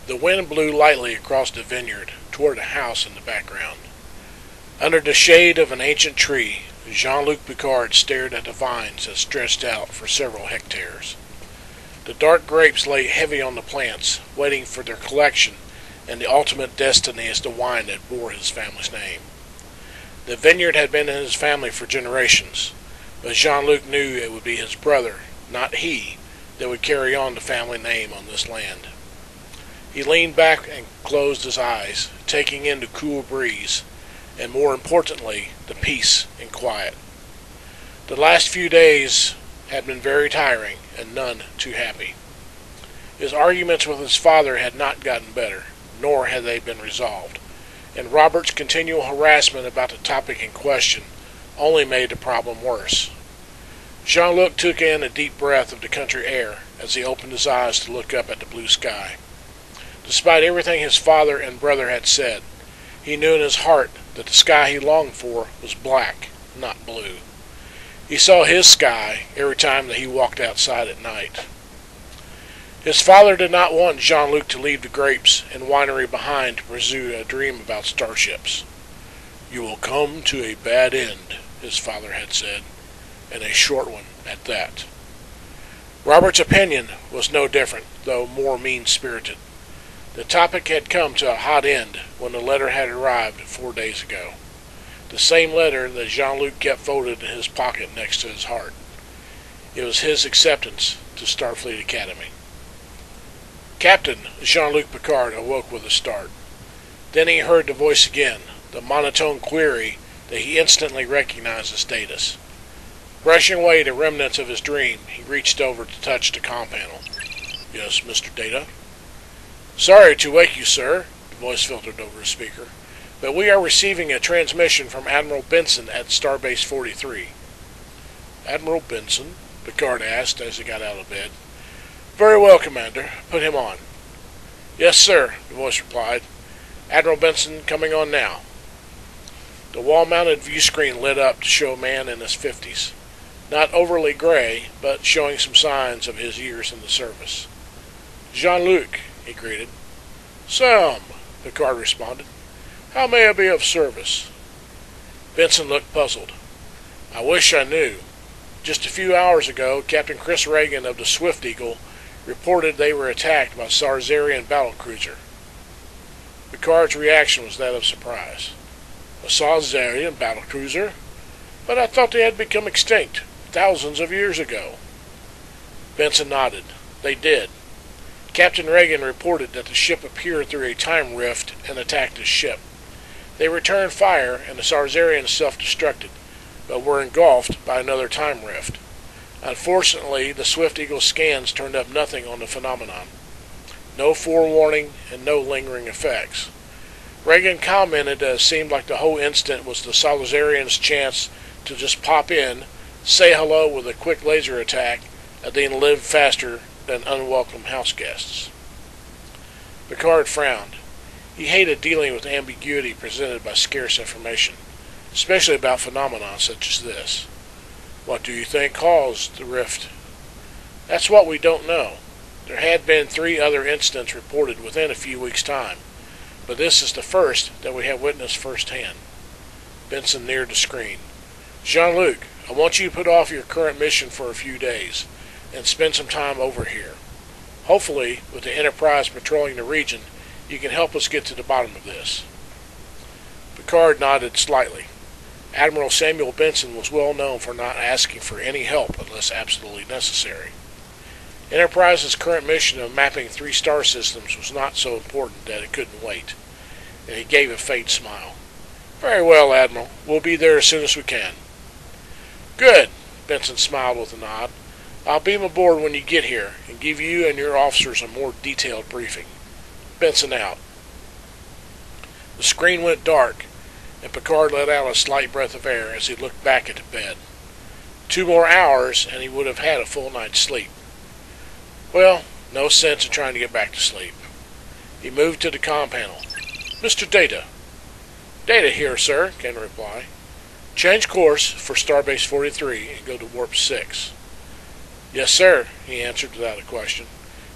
The wind blew lightly across the vineyard toward a house in the background. Under the shade of an ancient tree, Jean-Luc Picard stared at the vines that stretched out for several hectares. The dark grapes lay heavy on the plants, waiting for their collection and the ultimate destiny as the wine that bore his family's name. The vineyard had been in his family for generations, but Jean-Luc knew it would be his brother, not he, that would carry on the family name on this land. He leaned back and closed his eyes, taking in the cool breeze, and more importantly, the peace and quiet. The last few days had been very tiring, and none too happy. His arguments with his father had not gotten better, nor had they been resolved, and Robert's continual harassment about the topic in question only made the problem worse. Jean-Luc took in a deep breath of the country air as he opened his eyes to look up at the blue sky. Despite everything his father and brother had said, he knew in his heart that the sky he longed for was black, not blue. He saw his sky every time that he walked outside at night. His father did not want Jean-Luc to leave the grapes and winery behind to pursue a dream about starships. "You will come to a bad end," his father had said, "and a short one at that." Robert's opinion was no different, though more mean-spirited. The topic had come to a hot end when the letter had arrived 4 days ago. The same letter that Jean-Luc kept folded in his pocket next to his heart. It was his acceptance to Starfleet Academy. Captain Jean-Luc Picard awoke with a start. Then he heard the voice again, the monotone query that he instantly recognized as Data's. Brushing away the remnants of his dream, he reached over to touch the comm panel. "Yes, Mr. Data?" "Sorry to wake you, sir," the voice filtered over his speaker, "but we are receiving a transmission from Admiral Benson at Starbase 43. "Admiral Benson?" Picard asked as he got out of bed. "Very well, Commander. Put him on." "Yes, sir," the voice replied. "Admiral Benson coming on now." The wall-mounted view screen lit up to show a man in his 50s. Not overly gray, but showing some signs of his years in the service. "Jean-Luc," he greeted. "Sam," Picard responded. "How may I be of service?" Benson looked puzzled. "I wish I knew. Just a few hours ago, Captain Chris Reagan of the Swift Eagle reported they were attacked by Sarzarian battlecruiser." Picard's reaction was that of surprise. "A Sarzarian battlecruiser? But I thought they had become extinct thousands of years ago." Benson nodded. "They did. Captain Reagan reported that the ship appeared through a time rift and attacked his ship. They returned fire and the Sarzarians self-destructed, but were engulfed by another time rift. Unfortunately, the Swift Eagle scans turned up nothing on the phenomenon. No forewarning and no lingering effects. Reagan commented that it seemed like the whole incident was the Sarzarians' chance to just pop in, say hello with a quick laser attack, and then live faster than unwelcome house guests." Picard frowned. He hated dealing with ambiguity presented by scarce information, especially about phenomena such as this. "What do you think caused the rift?" "That's what we don't know. There had been 3 other incidents reported within a few weeks' time, but this is the first that we have witnessed firsthand." Benson neared the screen. "Jean-Luc, I want you to put off your current mission for a few days and spend some time over here. Hopefully, with the Enterprise patrolling the region, you can help us get to the bottom of this." Picard nodded slightly. Admiral Samuel Benson was well known for not asking for any help unless absolutely necessary. Enterprise's current mission of mapping 3 star systems was not so important that it couldn't wait, and he gave a faint smile. "Very well, Admiral. We'll be there as soon as we can." "Good," Benson smiled with a nod. "I'll beam aboard when you get here and give you and your officers a more detailed briefing. Benson out." The screen went dark, and Picard let out a slight breath of air as he looked back at the bed. 2 more hours, and he would have had a full night's sleep. Well, no sense in trying to get back to sleep. He moved to the comm panel. "Mr. Data." "Data here, sir," came the reply. "Change course for Starbase 43 and go to Warp 6. "Yes, sir," he answered without a question.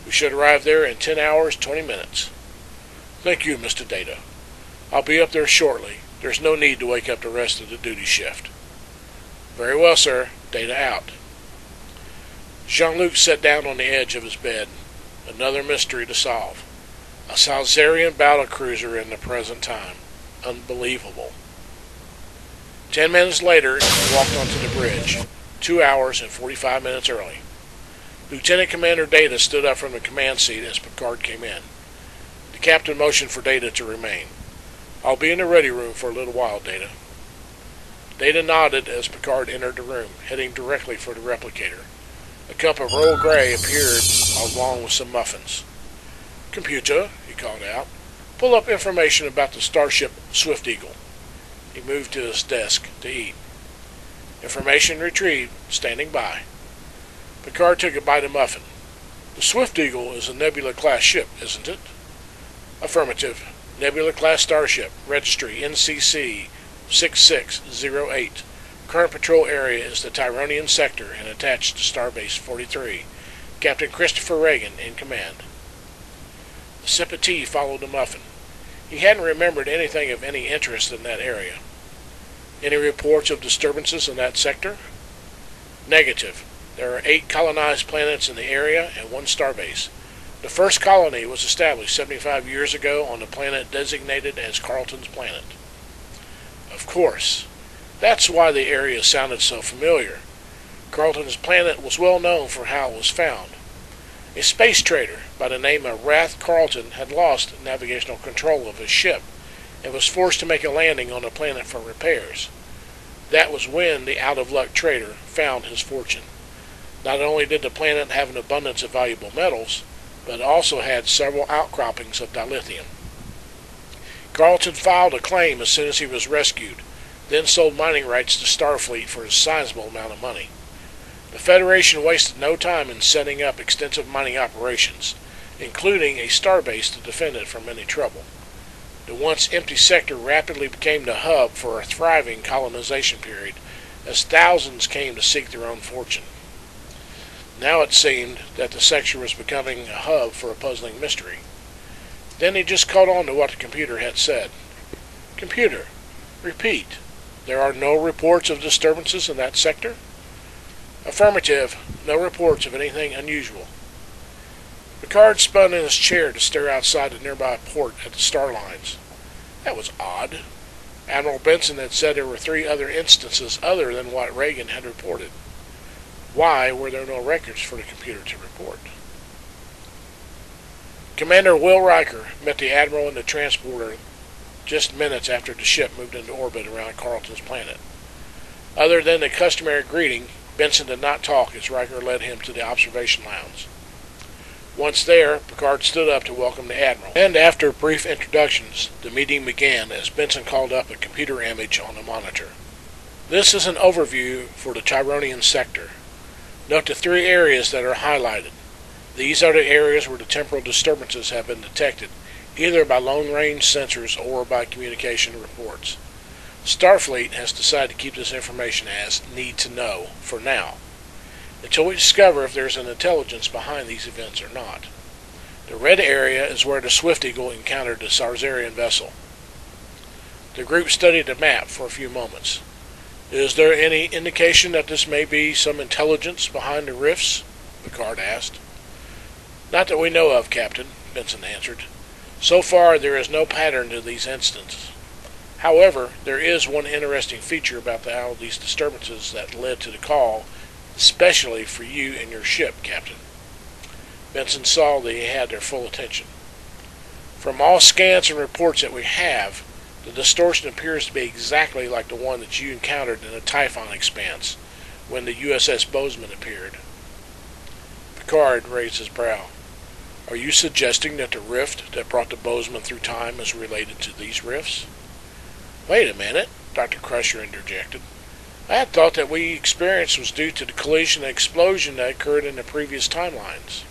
"We should arrive there in 10 hours, 20 minutes. Thank you, Mr. Data. I'll be up there shortly. There's no need to wake up the rest of the duty shift. Very well, sir. Data out. Jean-Luc sat down on the edge of his bed. Another mystery to solve. A Salzarian battlecruiser in the present time. Unbelievable. 10 minutes later, he walked onto the bridge, 2 hours and 45 minutes early. Lieutenant Commander Data stood up from the command seat as Picard came in. The captain motioned for Data to remain. I'll be in the ready room for a little while, Data. Data nodded as Picard entered the room, heading directly for the replicator. A cup of Earl Grey appeared along with some muffins. Computer, he called out, pull up information about the starship Swift Eagle. He moved to his desk to eat. Information retrieved, standing by. Picard took a bite of muffin. The Swift Eagle is a Nebula-class ship, isn't it? Affirmative. Nebula-class starship, registry NCC 6608. Current patrol area is the Tyronian sector and attached to Starbase 43. Captain Christopher Reagan in command. A sip of tea followed the muffin. He hadn't remembered anything of any interest in that area. Any reports of disturbances in that sector? Negative. There are 8 colonized planets in the area and 1 starbase. The first colony was established 75 years ago on the planet designated as Carlton's Planet. Of course. That's why the area sounded so familiar. Carlton's Planet was well known for how it was found. A space trader by the name of Rath Carlton had lost navigational control of his ship and was forced to make a landing on the planet for repairs. That was when the out-of-luck trader found his fortune. Not only did the planet have an abundance of valuable metals, but it also had several outcroppings of dilithium. Carlton filed a claim as soon as he was rescued, then sold mining rights to Starfleet for a sizable amount of money. The Federation wasted no time in setting up extensive mining operations, including a starbase to defend it from any trouble. The once empty sector rapidly became the hub for a thriving colonization period, as thousands came to seek their own fortune. Now it seemed that the sector was becoming a hub for a puzzling mystery. Then he just caught on to what the computer had said. Computer, repeat. There are no reports of disturbances in that sector? Affirmative. No reports of anything unusual. Picard spun in his chair to stare outside the nearby port at the star lines. That was odd. Admiral Benson had said there were 3 other instances other than what Reagan had reported. Why were there no records for the computer to report? Commander Will Riker met the Admiral in the transporter just minutes after the ship moved into orbit around Carlton's Planet. Other than the customary greeting, Benson did not talk as Riker led him to the observation lounge. Once there, Picard stood up to welcome the Admiral, and after brief introductions, the meeting began as Benson called up a computer image on the monitor. This is an overview for the Tyronian sector. Note the 3 areas that are highlighted. These are the areas where the temporal disturbances have been detected, either by long-range sensors or by communication reports. Starfleet has decided to keep this information as need to know for now, until we discover if there's an intelligence behind these events or not. The red area is where the Swift Eagle encountered the Salzarian vessel. The group studied the map for a few moments. Is there any indication that this may be some intelligence behind the rifts? Picard asked. Not that we know of, Captain, Benson answered. So far there is no pattern to these instances. However, there is one interesting feature about all these disturbances that led to the call, especially for you and your ship, Captain. Benson saw that he had their full attention. From all scans and reports that we have, the distortion appears to be exactly like the one that you encountered in the Typhon expanse when the USS Bozeman appeared. Picard raised his brow. Are you suggesting that the rift that brought the Bozeman through time is related to these rifts? Wait a minute, Dr. Crusher interjected. I had thought that we experienced was due to the collision and explosion that occurred in the previous timelines.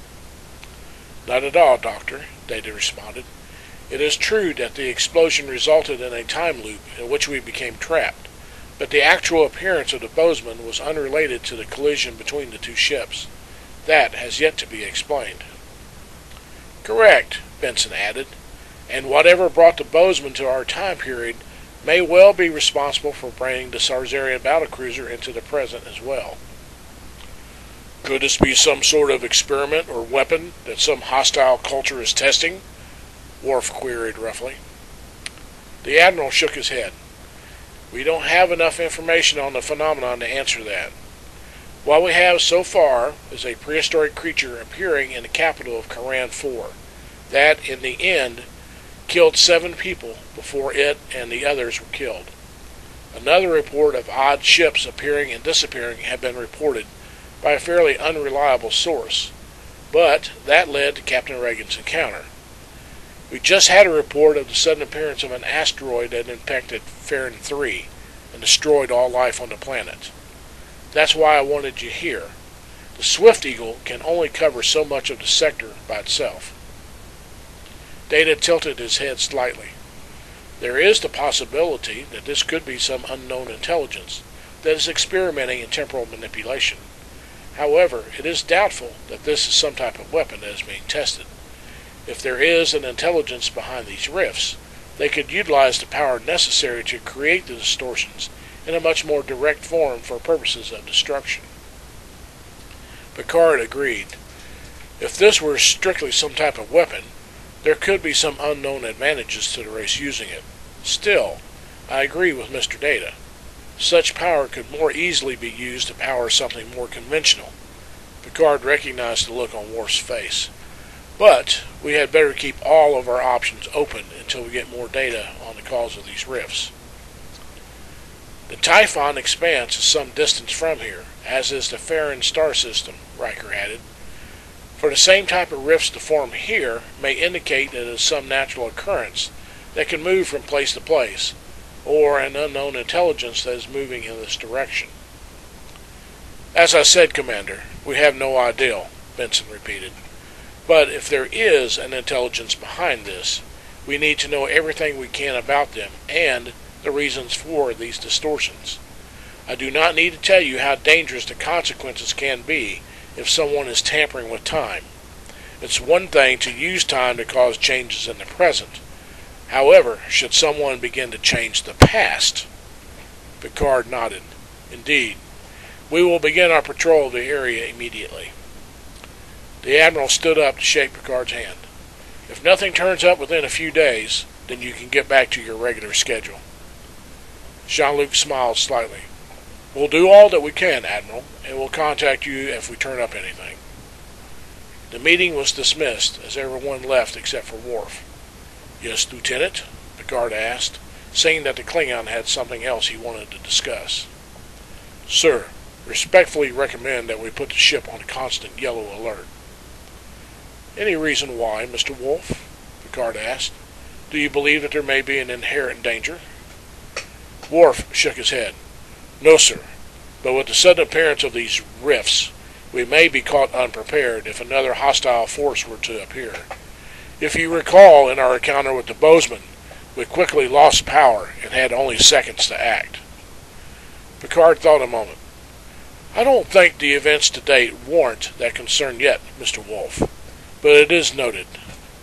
Not at all, Doctor, Data responded. It is true that the explosion resulted in a time loop in which we became trapped, but the actual appearance of the Bozeman was unrelated to the collision between the 2 ships. That has yet to be explained. Correct, Benson added. and whatever brought the Bozeman to our time period may well be responsible for bringing the Sarzarian battlecruiser into the present as well. Could this be some sort of experiment or weapon that some hostile culture is testing? Worf queried roughly. The Admiral shook his head. We don't have enough information on the phenomenon to answer that. What we have so far is a prehistoric creature appearing in the capital of Karan 4 that, in the end, killed 7 people before it and the others were killed. Another report of odd ships appearing and disappearing had been reported by a fairly unreliable source, but that led to Captain Reagan's encounter. We just had a report of the sudden appearance of an asteroid that infected Farron 3 and destroyed all life on the planet. That's why I wanted you here. The Swift Eagle can only cover so much of the sector by itself. Data tilted his head slightly. There is the possibility that this could be some unknown intelligence that is experimenting in temporal manipulation. However, it is doubtful that this is some type of weapon that is being tested. If there is an intelligence behind these rifts, they could utilize the power necessary to create the distortions in a much more direct form for purposes of destruction. Picard agreed. If this were strictly some type of weapon, there could be some unknown advantages to the race using it. Still, I agree with Mr. Data. Such power could more easily be used to power something more conventional. Picard recognized the look on Worf's face. But we had better keep all of our options open until we get more data on the cause of these rifts. The Typhon expanse is some distance from here, as is the Farron star system, Riker added. For the same type of rifts to form here may indicate that it is some natural occurrence that can move from place to place, or an unknown intelligence that is moving in this direction. As I said, Commander, we have no idea, Benson repeated. But if there is an intelligence behind this, we need to know everything we can about them and the reasons for these distortions. I do not need to tell you how dangerous the consequences can be if someone is tampering with time. It's one thing to use time to cause changes in the present. However, should someone begin to change the past? Picard nodded. Indeed. We will begin our patrol of the area immediately. The Admiral stood up to shake Picard's hand. If nothing turns up within a few days, then you can get back to your regular schedule. Jean-Luc smiled slightly. We'll do all that we can, Admiral, and we'll contact you if we turn up anything. The meeting was dismissed as everyone left except for Worf. Yes, Lieutenant? Picard asked, seeing that the Klingon had something else he wanted to discuss. Sir, respectfully recommend that we put the ship on a constant yellow alert. Any reason why, Mr. Wolf? Picard asked. Do you believe that there may be an inherent danger? Worf shook his head. No, sir. But with the sudden appearance of these rifts, we may be caught unprepared if another hostile force were to appear. If you recall in our encounter with the Bozeman, we quickly lost power and had only seconds to act. Picard thought a moment. I don't think the events to date warrant that concern yet, Mr. Wolf, but it is noted.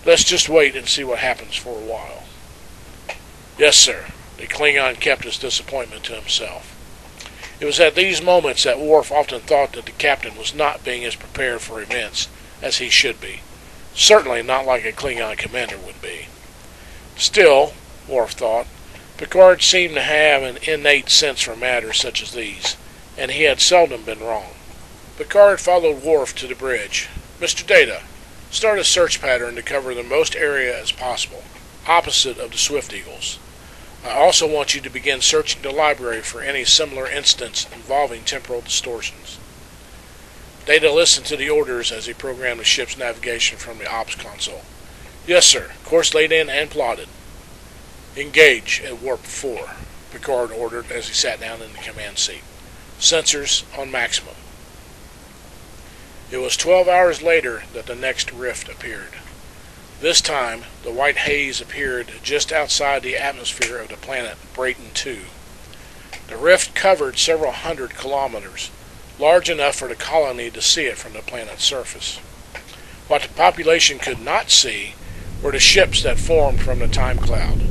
Let's just wait and see what happens for a while. Yes, sir. The Klingon kept his disappointment to himself. It was at these moments that Worf often thought that the captain was not being as prepared for events as he should be. Certainly not like a Klingon commander would be. Still, Worf thought, Picard seemed to have an innate sense for matters such as these, and he had seldom been wrong. Picard followed Worf to the bridge. Mr. Data, start a search pattern to cover the most area as possible, opposite of the Swift Eagles. I also want you to begin searching the library for any similar incidents involving temporal distortions. Data listened to the orders as he programmed the ship's navigation from the ops console. Yes, sir. Course laid in and plotted. Engage at warp 4, Picard ordered as he sat down in the command seat. Sensors on maximum. It was 12 hours later that the next rift appeared. This time, the white haze appeared just outside the atmosphere of the planet Brayton II. The rift covered several hundred kilometers, large enough for the colony to see it from the planet's surface. What the population could not see were the ships that formed from the time cloud.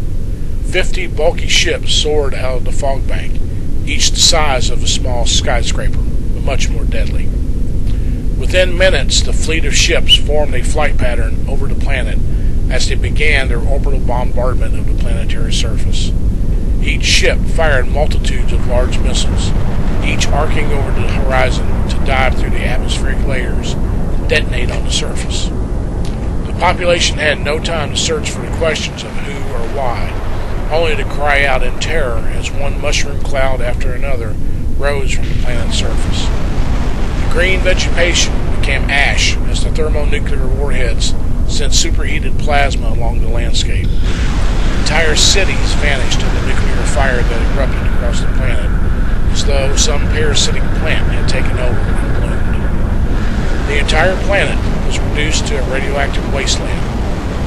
50 bulky ships soared out of the fog bank, each the size of a small skyscraper, but much more deadly. Within minutes, the fleet of ships formed a flight pattern over the planet as they began their orbital bombardment of the planetary surface. Each ship fired multitudes of large missiles, each arcing over the horizon to dive through the atmospheric layers and detonate on the surface. The population had no time to search for the questions of who or why, only to cry out in terror as one mushroom cloud after another rose from the planet's surface. The green vegetation became ash as the thermonuclear warheads sent superheated plasma along the landscape. Entire cities vanished in the nuclear fire that erupted across the planet, as though some parasitic plant had taken over and bloomed. The entire planet was reduced to a radioactive wasteland,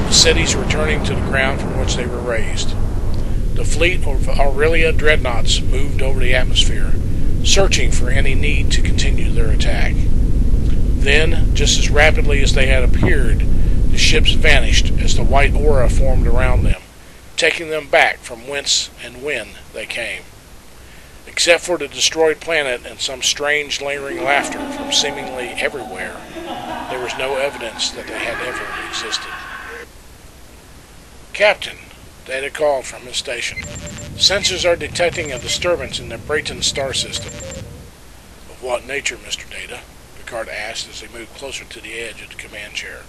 the cities returning to the ground from which they were raised. The fleet of Aurelia dreadnoughts moved over the atmosphere, searching for any need to continue their attack. Then, just as rapidly as they had appeared, the ships vanished as the white aura formed around them, taking them back from whence and when they came. Except for the destroyed planet and some strange lingering laughter from seemingly everywhere, there was no evidence that they had ever existed. Captain, Data called from his station. Sensors are detecting a disturbance in the Brayton star system. Of what nature, Mr. Data? Picard asked as they moved closer to the edge of the command chair.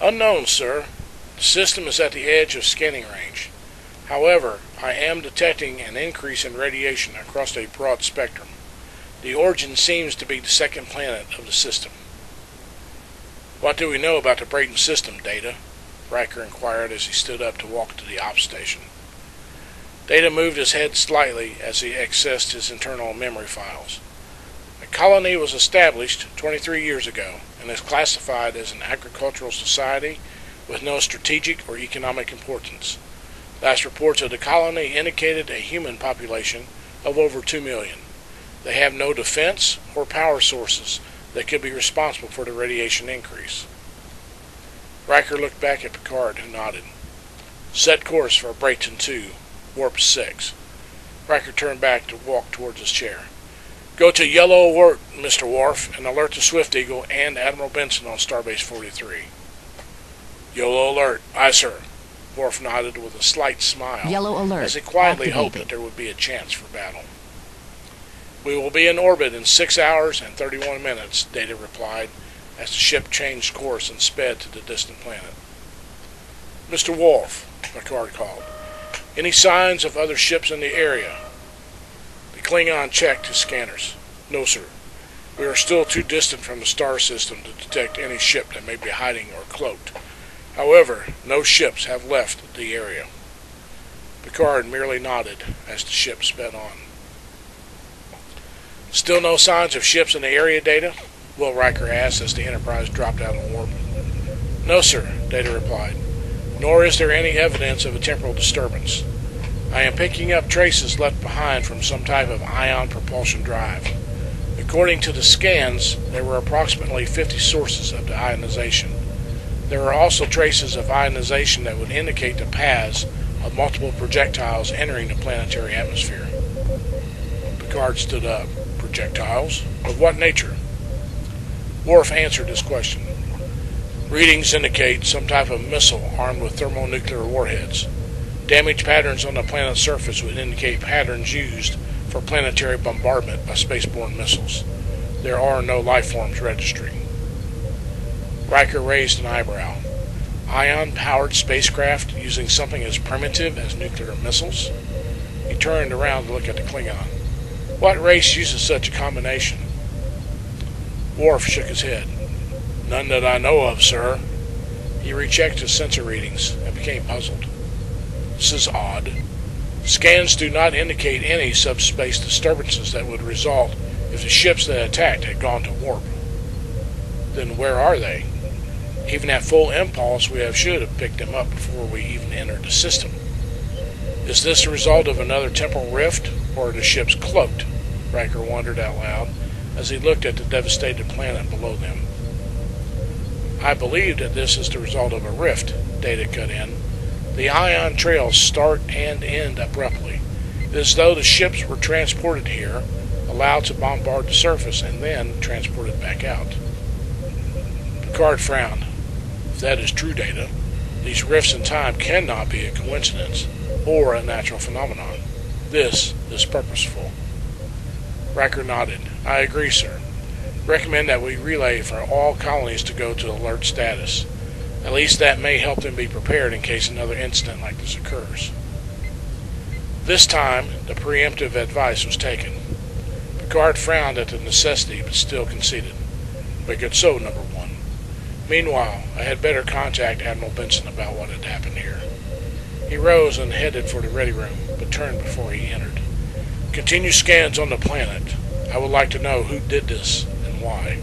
Unknown, sir. The system is at the edge of scanning range. However, I am detecting an increase in radiation across a broad spectrum. The origin seems to be the second planet of the system. What do we know about the Brayton system, Data? Riker inquired as he stood up to walk to the ops station. Data moved his head slightly as he accessed his internal memory files. A colony was established 23 years ago and is classified as an agricultural society with no strategic or economic importance. Last reports of the colony indicated a human population of over 2 million. They have no defense or power sources that could be responsible for the radiation increase. Riker looked back at Picard, who nodded. Set course for Brayton 2, Warp 6. Riker turned back to walk towards his chair. Go to Yellow Alert, Mr. Worf, and alert the Swift Eagle and Admiral Benson on Starbase 43. Yellow Alert. Aye, sir. Worf nodded with a slight smile Yellow Alert. as he quietly Activated. hoped that there would be a chance for battle. We will be in orbit in 6 hours and 31 minutes, Data replied, as the ship changed course and sped to the distant planet. Mr. Worf, Picard called. Any signs of other ships in the area? The Klingon checked his scanners. No, sir. We are still too distant from the star system to detect any ship that may be hiding or cloaked. However, no ships have left the area. Picard merely nodded as the ship sped on. Still no signs of ships in the area, Data? Will Riker asked as the Enterprise dropped out of warp. No, sir, Data replied. Nor is there any evidence of a temporal disturbance. I am picking up traces left behind from some type of ion propulsion drive. According to the scans, there were approximately 50 sources of the ionization. There are also traces of ionization that would indicate the paths of multiple projectiles entering the planetary atmosphere. Picard stood up. Projectiles? Of what nature? Worf answered his question. Readings indicate some type of missile armed with thermonuclear warheads. Damage patterns on the planet's surface would indicate patterns used for planetary bombardment by spaceborne missiles. There are no life forms registering. Riker raised an eyebrow. Ion-powered spacecraft using something as primitive as nuclear missiles? He turned around to look at the Klingon. What race uses such a combination? Worf shook his head. None that I know of, sir. He rechecked his sensor readings and became puzzled. This is odd. Scans do not indicate any subspace disturbances that would result if the ships that attacked had gone to warp. Then where are they? Even at full impulse, we should have picked them up before we even entered the system. Is this a result of another temporal rift, or are the ships cloaked? Riker wondered out loud as he looked at the devastated planet below them. I believe that this is the result of a rift, Data cut in. "The ion trails start and end abruptly. It is as though the ships were transported here, allowed to bombard the surface, and then transported back out." Picard frowned. "If that is true, Data, these rifts in time cannot be a coincidence or a natural phenomenon. This is purposeful." Riker nodded. "I agree, sir. Recommend that we relay for all colonies to go to alert status. At least that may help them be prepared in case another incident like this occurs." This time, the preemptive advice was taken. Picard frowned at the necessity, but still conceded. "Make it so, number one. Meanwhile, I had better contact Admiral Benson about what had happened here." He rose and headed for the ready room, but turned before he entered. "Continue scans on the planet. I would like to know who did this and why."